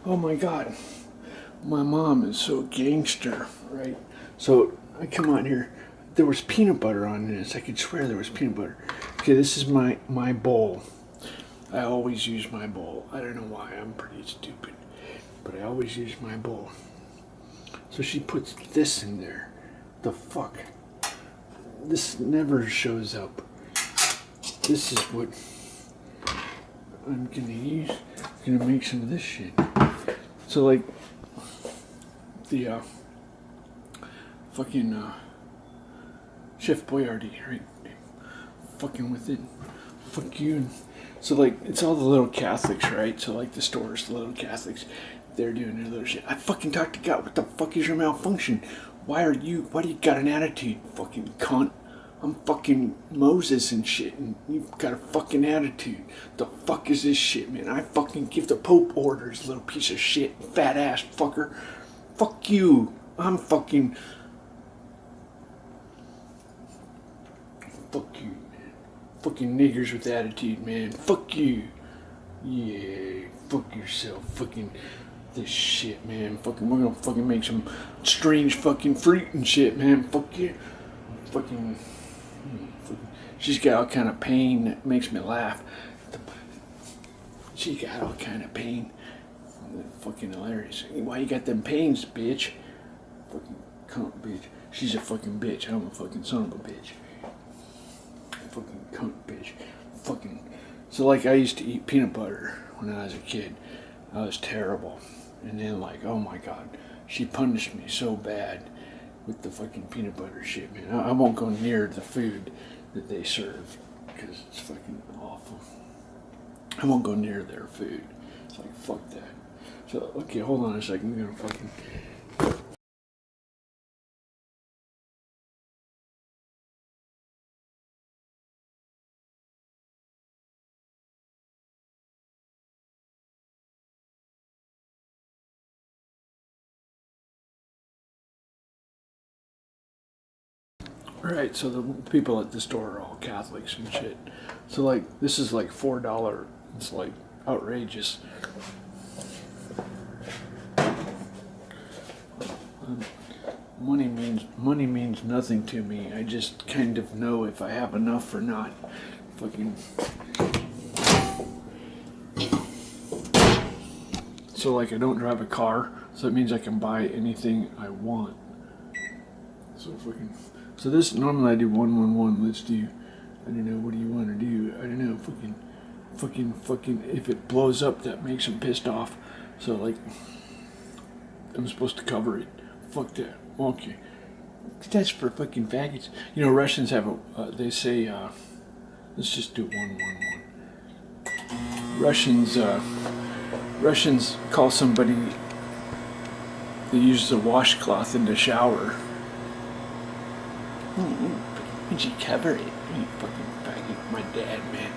Oh my God, my mom is so gangster, right? So I come on here. There was peanut butter on this. I could swear there was peanut butter. Okay, this is my bowl. I always use my bowl. I don't know why. I'm pretty stupid, but I always use my bowl. So she puts this in there. The fuck? This never shows up. This is what I'm gonna use. I'm gonna make some of this shit. So like the fucking Chef Boyardee, right? Fucking with it. Fuck you. So like it's all the little Catholics, right? So like the stores, the little Catholics, they're doing their little shit. I fucking talked to God. What the fuck is your malfunction? Why do you got an attitude, fucking cunt? I'm fucking Moses and shit, and you've got a fucking attitude. The fuck is this shit, man? I fucking give the Pope orders, little piece of shit, fat ass fucker. Fuck you. I'm fucking. Fuck you, man. Fucking niggers with attitude, man. Fuck you. Yeah, fuck yourself. Fucking this shit, man. Fucking, we're gonna fucking make some strange fucking fruit and shit, man. Fuck you. Fucking. She's got all kind of pain that makes me laugh. She got all kind of pain. Fucking hilarious. Why you got them pains, bitch? Fucking cunt, bitch. She's a fucking bitch. I'm a fucking son of a bitch. Fucking cunt, bitch. Fucking. So like I used to eat peanut butter when I was a kid. I was terrible. And then like, oh my God, she punished me so bad with the fucking peanut butter shit, man. I won't go near the food that they serve because it's fucking awful. I won't go near their food. It's like, fuck that. So, okay, hold on a second. I'm gonna fucking. Alright, so the people at the store are all Catholics and shit. So, like, this is like $4. It's like outrageous. Money means nothing to me. I just kind of know if I have enough or not. Fucking. So like I don't drive a car, so it means I can buy anything I want. So fucking. So this normally I do 111. Let's do. I don't know. What do you want to do? I don't know. Fucking. If it blows up, that makes them pissed off. So like, I'm supposed to cover it. Fuck that. Okay. That's for fucking faggots. You know, Russians have a. They say. Let's just do 111. Russians call somebody that uses a washcloth in the shower. Would you cover it? You fucking faggot. My dad, man.